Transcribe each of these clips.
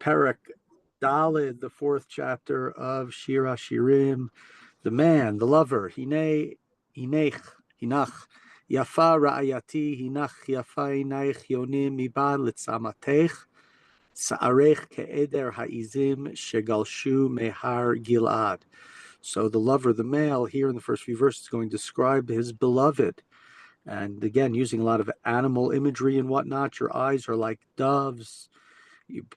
Perek Daled, the fourth chapter of Shir Hashirim, the man, the lover, Hinech, Hinach, Yafa Ra'ayati, Hinach Yafa Inaich Yonim Mibad Litzamatech, Sa'arech Ke'eder Ha'izim Shegalshu Mehar Gilad. So the lover, the male, here in the first few verses is going to describe his beloved. And again, using a lot of animal imagery and whatnot. Your eyes are like doves.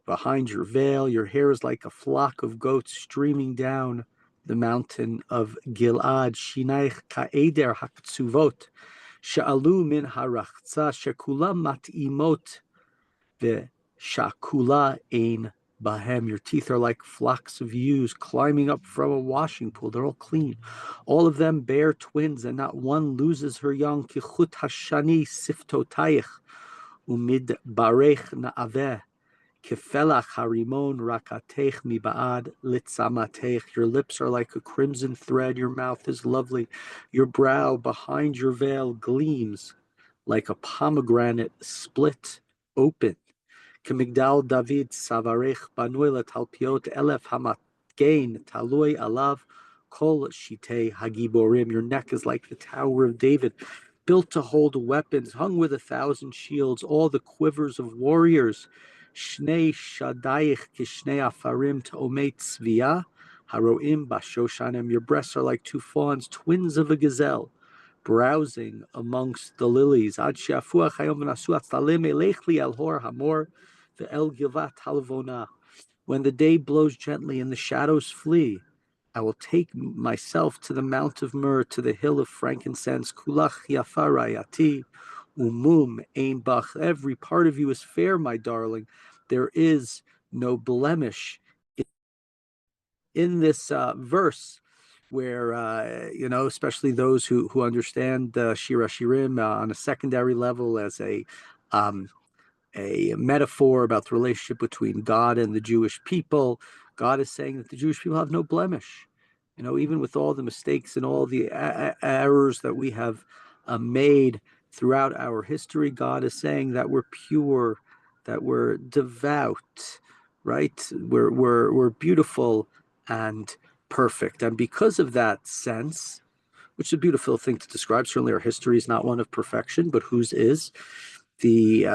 Behind your veil, your hair is like a flock of goats streaming down the mountain of Gilad. Shinaich ka'eder haktsuvot, sha'alu min harachza, shekula mat'imot, ve'shakula ein bahem. Your teeth are like flocks of ewes climbing up from a washing pool. They're all clean. All of them bear twins, and not one loses her young. Kichut hashani siftotayich, umid barech na'aveh. Kefelach harimon rakatech mibaad litzamatech. Your lips are like a crimson thread. Your mouth is lovely. Your brow behind your veil gleams like a pomegranate split open. Kemigdal David savarech banui letalpiot elef hamatgein talui alav kol shitei hagiborim. Your neck is like the Tower of David, built to hold weapons, hung with 1,000 shields, all the quivers of warriors. Shnei shadayich kishnei afarim ta'omei tzviya haroim bashoshanim. Your breasts are like 2 fawns, twins of a gazelle, browsing amongst the lilies. Ad she'afuach hayom v'nasu atzalim elech li el hor hamor ve'el gilvat halvona. When the day blows gently and the shadows flee, I will take myself to the Mount of Myrrh, to the hill of frankincense. Kulach yafa rayati, umum ein bach. Every part of you is fair, my darling. There is no blemish in this verse, where especially those who understand Shir Hashirim on a secondary level as a metaphor about the relationship between God and the Jewish people. God is saying that the Jewish people have no blemish. Even with all the mistakes and all the errors that we have made throughout our history, God is saying that we're pure, that we're devout, right? We're beautiful and perfect. And because of that sense, which is a beautiful thing to describe, certainly our history is not one of perfection, but whose is, the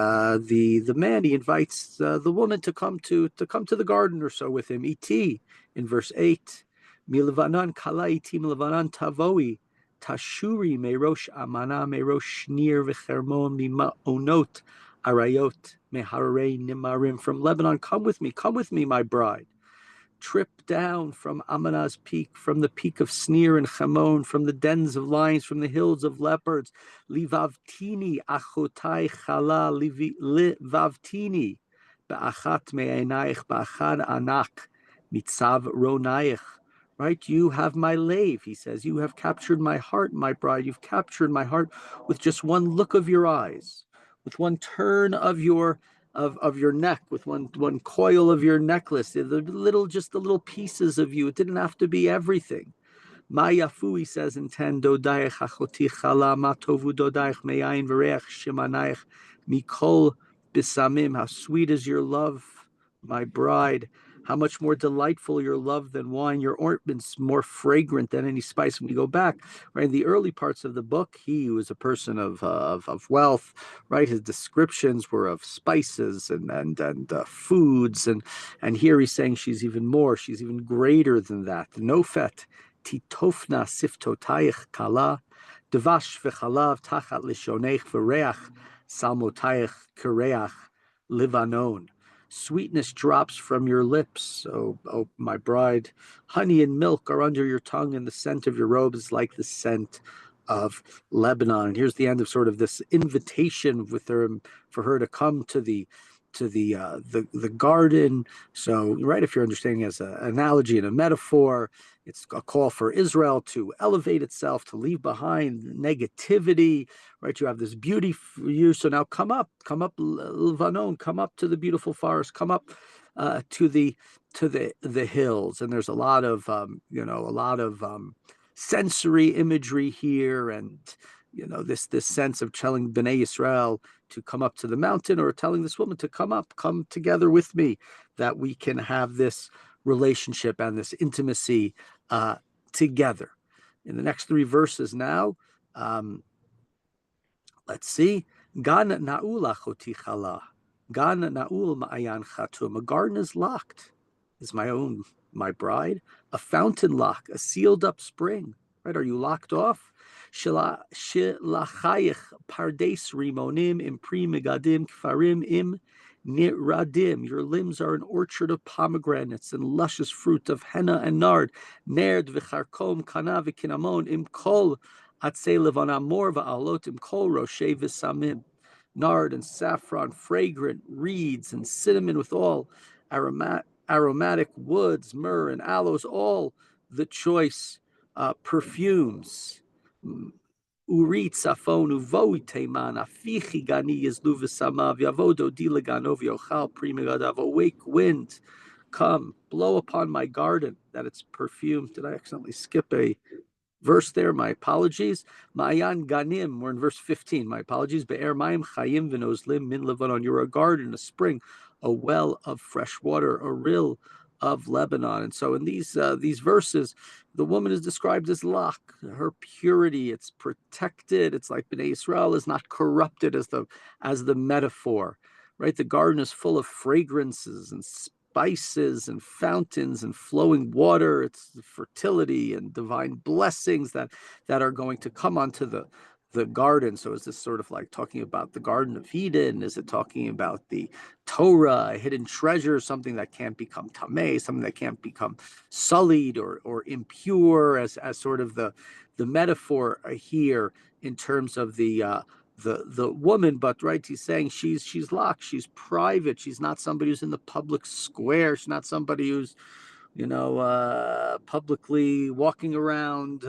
man, he invites the woman to come to the garden or so with him. Iti, in verse 8, Milvanan kala iti milvanan tavoi, tashuri merosh amana merosh nir v'chermon mima onot arayot meharei nimarim. From Lebanon, come with me, my bride. Trip down from Amana's peak, from the peak of Snir and Chamon, from the dens of lions, from the hills of leopards. Livavtini achotai chala livavtini ba'achat me'enaich ba'achad anak mitzav ronaich. Right? You have my lave, he says. You have captured my heart, my bride. You've captured my heart with just one look of your eyes, with one turn of your neck, with one coil of your necklace, the little pieces of you. It didn't have to be everything. Ma yafu, he says in 10, Dodayach achoti chala ma tovu dodayach meyayin v'reach shemanayach mikol bisamim. How sweet is your love, my bride. How much more delightful your love than wine, your ointments more fragrant than any spice. When you go back, right, in the early parts of the book, he was a person of wealth, right? His descriptions were of spices and foods, and here he's saying she's even greater than that. Nofet titofna siftotayich kala, devash v'chalav tachat lishonech v'reach salmotayich kereach livanon. Sweetness drops from your lips, oh my bride. Honey and milk are under your tongue, and the scent of your robe is like the scent of Lebanon. And here's the end of sort of this invitation for her to come to the garden. So, right, if you're understanding as an analogy and a metaphor, it's a call for Israel to elevate itself, to leave behind negativity, right? You have this beauty for you. So now come up, Lebanon, come up to the beautiful forest, come up to the hills. And there's a lot of sensory imagery here, and this sense of telling Bnei Yisrael to come up to the mountain, or telling this woman to come together with me that we can have this relationship and this intimacy together. In the next 3 verses now, let's see. Gan na'ul achoti chala. Gan na'ul ma'ayan chatum. A garden is locked. Is my bride. A fountain lock, a sealed up spring. Right? Are you locked off? Shilachayich pardes rimonim impri megadim kfarim im niradim. Your limbs are an orchard of pomegranates and luscious fruit of henna and nard. Nerd v'charkom kana v'kinamon im kol atzei levan amor va'alot im kol roshei v'samim. Nard and saffron, fragrant reeds and cinnamon with all aromatic woods, myrrh and aloes, all the choice perfumes. Urit safon uvoi teman afichi gani yizlu v'samav yavodo dilaganov yochal primegadav. Awake wind, come, blow upon my garden, that it's perfumed. Did I accidentally skip a verse there? My apologies. Ma'ayan ganim, we're in verse 15. My apologies. Be'er mayim chayim v'nozlim min Lebanon. You're a garden, a spring, a well of fresh water, a rill of Lebanon. And so in these verses, the woman is described as lach. Her purity, it's protected. It's like Bnei Israel is not corrupted as the metaphor, right? The garden is full of fragrances and spices and fountains and flowing water. It's fertility and divine blessings that are going to come onto the garden. So is this sort of like talking about the Garden of Eden? Is it talking about the Torah, a hidden treasure, something that can't become tameh, something that can't become sullied or impure, as sort of the metaphor here in terms of the woman? But right, he's saying she's locked, she's private, she's not somebody who's in the public square, she's not somebody who's publicly walking around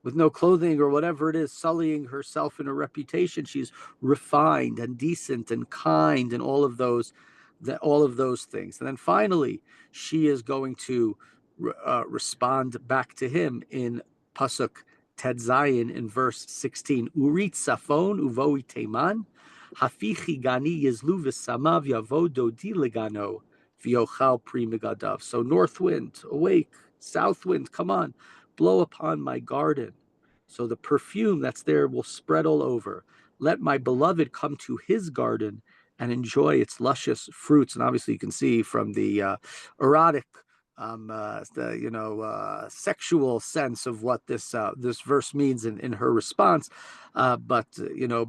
with no clothing or whatever it is, sullying herself and her reputation. She's refined and decent and kind and all of those things. And then finally, she is going to respond back to him in Pasuk Ted Zayin in verse 16. Urit safon uvoi teman, hafichi gani yizlu v'samav yavo dodi legano v'yochal pri megadav. So north wind, awake. South wind, come on, blow upon my garden. So the perfume that's there will spread all over. Let my beloved come to his garden and enjoy its luscious fruits. And obviously you can see from the erotic, sexual sense of what this verse means in her response. But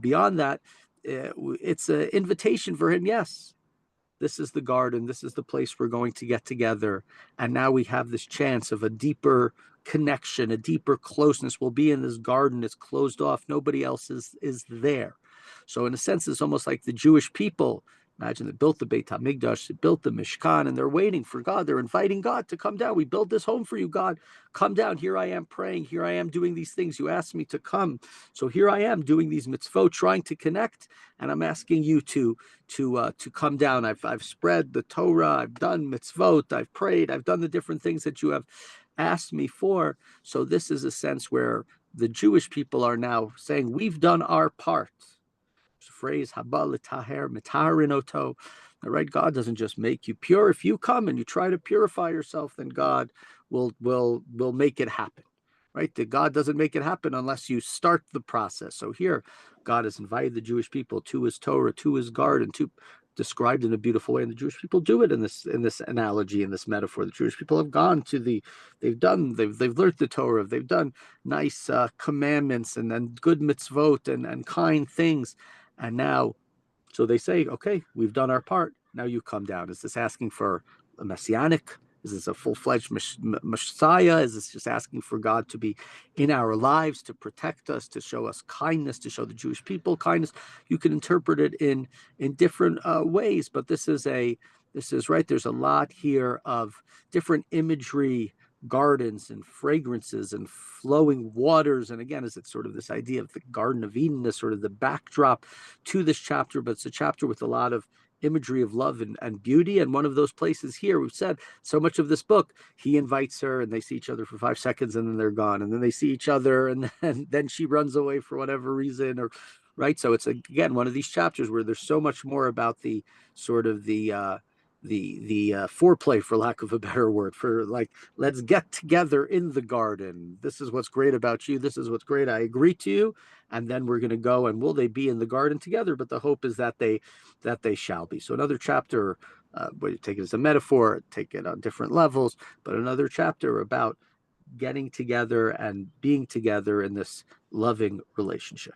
beyond that, it's an invitation for him. Yes, this is the garden. This is the place we're going to get together. And now we have this chance of a deeper connection, a deeper closeness. We'll be in this garden. It's closed off. Nobody else is there. So in a sense, it's almost like the Jewish people. Imagine they built the Beit HaMikdash, they built the Mishkan, and they're waiting for God. They're inviting God to come down. We built this home for you, God. Come down. Here I am praying. Here I am doing these things. You asked me to come. So here I am doing these mitzvot, trying to connect, and I'm asking you to come down. I've spread the Torah. I've done mitzvot. I've prayed. I've done the different things that you have asked me for. So this is a sense where the Jewish people are now saying, we've done our part. Phrase haba l'taher mitaharin oto. Right? God doesn't just make you pure. If you come and you try to purify yourself, then God will make it happen. Right? That God doesn't make it happen unless you start the process. So here, God has invited the Jewish people to his Torah, to his garden, described in a beautiful way, and the Jewish people do it in this analogy, in this metaphor. The Jewish people have gone to they've learned the Torah, they've done nice commandments and then good mitzvot and kind things. And now, so they say, okay, we've done our part. Now you come down. Is this asking for a messianic? Is this a full-fledged Messiah? Is this just asking for God to be in our lives, to protect us, to show us kindness, to show the Jewish people kindness? You can interpret it in different ways, but this is right. There's a lot here of different imagery, gardens and fragrances and flowing waters. And again, is it sort of this idea of the Garden of Eden, this sort of the backdrop to this chapter, but it's a chapter with a lot of imagery of love and beauty. And one of those places here, we've said so much of this book, he invites her and they see each other for 5 seconds and then they're gone. And then they see each other and then she runs away for whatever reason, right? So it's again one of these chapters where there's so much more about the sort of the foreplay, for lack of a better word, for like, let's get together in the garden. This is what's great about you. This is what's great. I agree to you, and then we're going to go and will they be in the garden together? But the hope is that they shall be. So another chapter. Where you take it as a metaphor, take it on different levels, but another chapter about getting together and being together in this loving relationship.